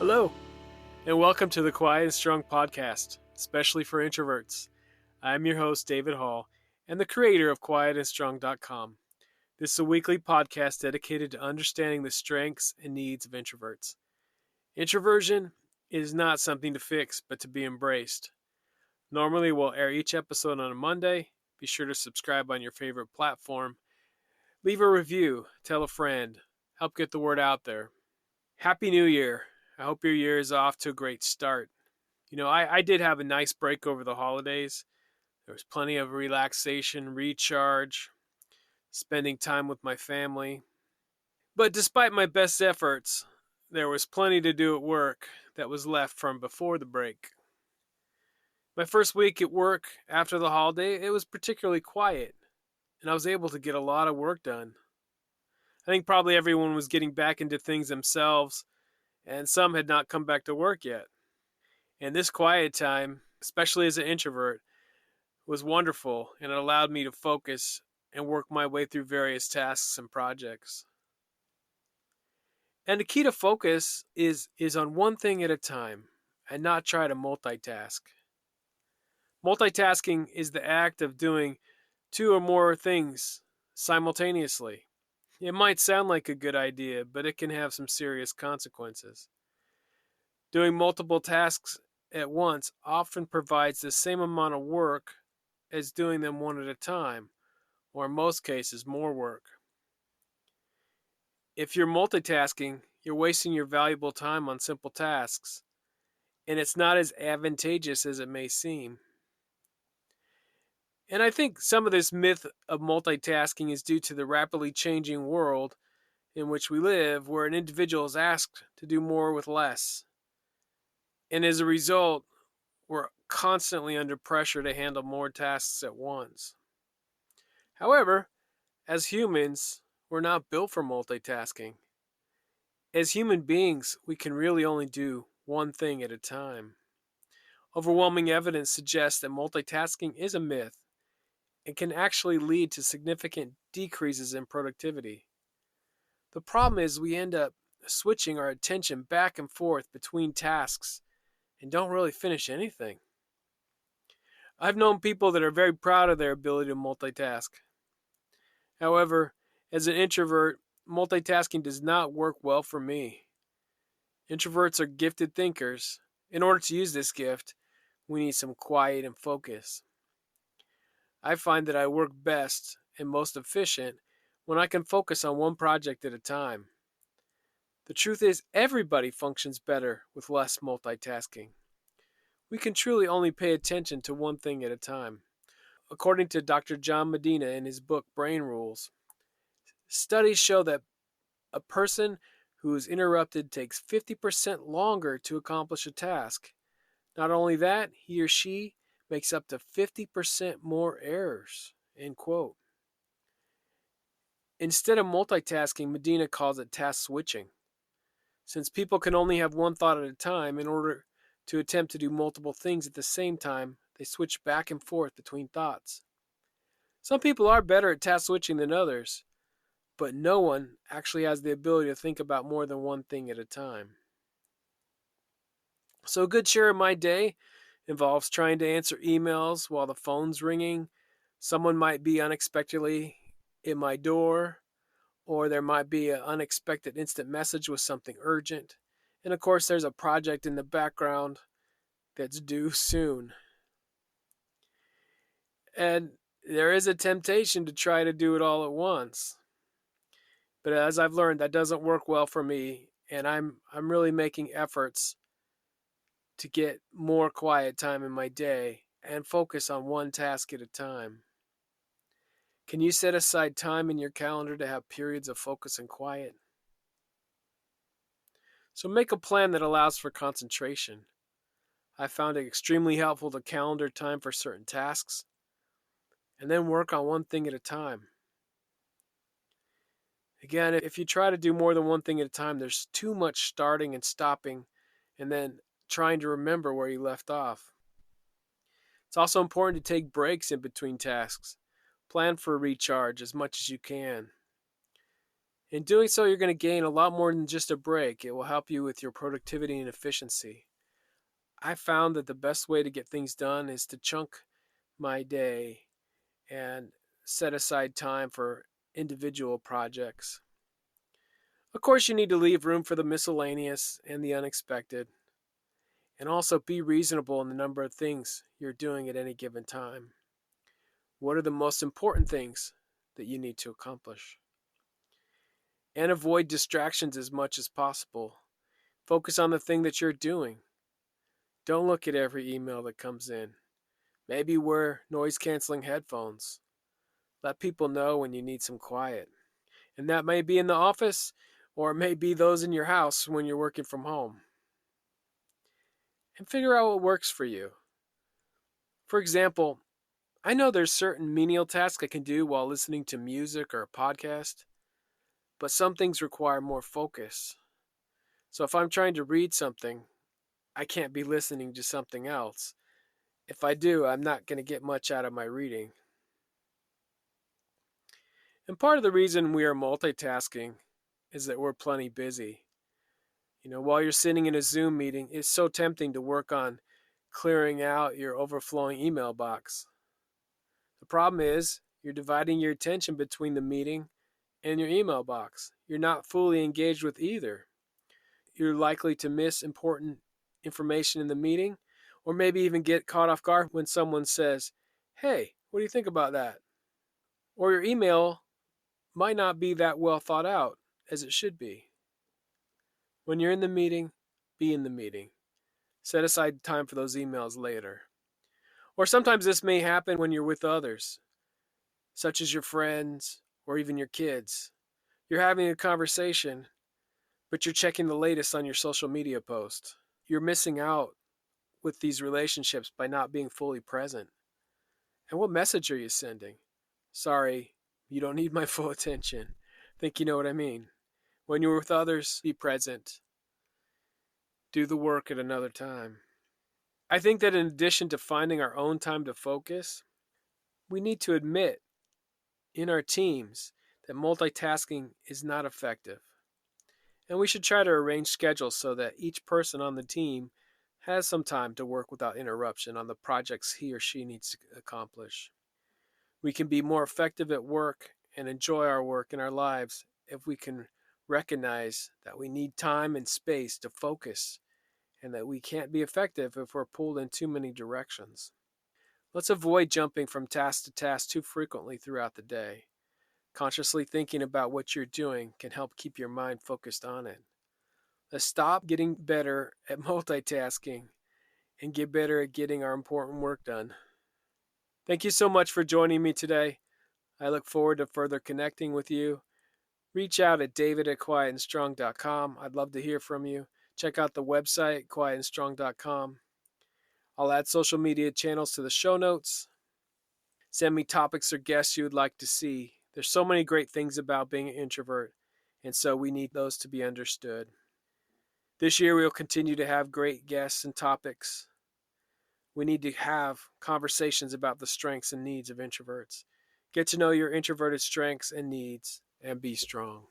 Hello, and welcome to the Quiet and Strong podcast, especially for introverts. I'm your host, David Hall, and the creator of quietandstrong.com. This is a weekly podcast dedicated to understanding the strengths and needs of introverts. Introversion is not something to fix, but to be embraced. Normally, we'll air each episode on a Monday. Be sure to subscribe on your favorite platform. Leave a review, tell a friend, help get the word out there. Happy New Year. I hope your year is off to a great start. I did have a nice break over the holidays. There was plenty of relaxation, recharge, spending time with my family. But despite my best efforts, there was plenty to do at work that was left from before the break. My first week at work after the holiday, it was particularly quiet, and I was able to get a lot of work done. I think probably everyone was getting back into things themselves, and some had not come back to work yet. And this quiet time, especially as an introvert, was wonderful, and it allowed me to focus and work my way through various tasks and projects. And the key to focus is on one thing at a time and not try to multitask. Multitasking is the act of doing two or more things simultaneously. It might sound like a good idea, but it can have some serious consequences. Doing multiple tasks at once often provides the same amount of work as doing them one at a time, or in most cases, more work. If you're multitasking, you're wasting your valuable time on simple tasks, and it's not as advantageous as it may seem. And I think some of this myth of multitasking is due to the rapidly changing world in which we live, where an individual is asked to do more with less. And as a result, we're constantly under pressure to handle more tasks at once. However, as humans, we're not built for multitasking. As human beings, we can really only do one thing at a time. Overwhelming evidence suggests that multitasking is a myth and can actually lead to significant decreases in productivity. The problem is we end up switching our attention back and forth between tasks and don't really finish anything. I've known people that are very proud of their ability to multitask. However, as an introvert, multitasking does not work well for me. Introverts are gifted thinkers. In order to use this gift, we need some quiet and focus. I find that I work best and most efficient when I can focus on one project at a time. The truth is, everybody functions better with less multitasking. We can truly only pay attention to one thing at a time. According to Dr. John Medina in his book Brain Rules, studies show that a person who is interrupted takes 50% longer to accomplish a task. Not only that, he or she makes up to 50% more errors. End quote. Instead of multitasking, Medina calls it task switching. Since people can only have one thought at a time, in order to attempt to do multiple things at the same time, they switch back and forth between thoughts. Some people are better at task switching than others, but no one actually has the ability to think about more than one thing at a time. So a good share of my day involves trying to answer emails while the phone's ringing. Someone might be unexpectedly at my door, or there might be an unexpected instant message with something urgent. And of course, there's a project in the background that's due soon. And there is a temptation to try to do it all at once. But as I've learned, that doesn't work well for me, and I'm really making efforts to get more quiet time in my day and focus on one task at a time. Can you set aside time in your calendar to have periods of focus and quiet? So make a plan that allows for concentration. I found it extremely helpful to calendar time for certain tasks and then work on one thing at a time. Again, if you try to do more than one thing at a time, there's too much starting and stopping and then trying to remember where you left off. It's also important to take breaks in between tasks. Plan for recharge as much as you can. In doing so, you're going to gain a lot more than just a break. It will help you with your productivity and efficiency. I found that the best way to get things done is to chunk my day and set aside time for individual projects. Of course, you need to leave room for the miscellaneous and the unexpected, and also be reasonable in the number of things you're doing at any given time. What are the most important things that you need to accomplish? And avoid distractions as much as possible. Focus on the thing that you're doing. Don't look at every email that comes in. Maybe wear noise canceling headphones. Let people know when you need some quiet. And that may be in the office, or it may be those in your house when you're working from home. And figure out what works for you. For example, I know there's certain menial tasks I can do while listening to music or a podcast, but some things require more focus. So if I'm trying to read something, I can't be listening to something else. If I do, I'm not going to get much out of my reading. And part of the reason we are multitasking is that we're plenty busy. While you're sitting in a Zoom meeting, it's so tempting to work on clearing out your overflowing email box. The problem is, you're dividing your attention between the meeting and your email box. You're not fully engaged with either. You're likely to miss important information in the meeting, or maybe even get caught off guard when someone says, "Hey, what do you think about that?" Or your email might not be that well thought out as it should be. When you're in the meeting, be in the meeting. Set aside time for those emails later. Or sometimes this may happen when you're with others, such as your friends or even your kids. You're having a conversation, but you're checking the latest on your social media post. You're missing out with these relationships by not being fully present. And what message are you sending? Sorry, you don't need my full attention. Think you know what I mean. When you're with others, be present. Do the work at another time. I think that in addition to finding our own time to focus, we need to admit in our teams that multitasking is not effective. And we should try to arrange schedules so that each person on the team has some time to work without interruption on the projects he or she needs to accomplish. We can be more effective at work and enjoy our work and our lives if we can recognize that we need time and space to focus and that we can't be effective if we're pulled in too many directions. Let's avoid jumping from task to task too frequently throughout the day. Consciously thinking about what you're doing can help keep your mind focused on it. Let's stop getting better at multitasking and get better at getting our important work done. Thank you so much for joining me today. I look forward to further connecting with you. Reach out at david@quietandstrong.com. I'd love to hear from you. Check out the website, quietandstrong.com. I'll add social media channels to the show notes. Send me topics or guests you would like to see. There's so many great things about being an introvert, and so we need those to be understood. This year, we'll continue to have great guests and topics. We need to have conversations about the strengths and needs of introverts. Get to know your introverted strengths and needs, and be strong.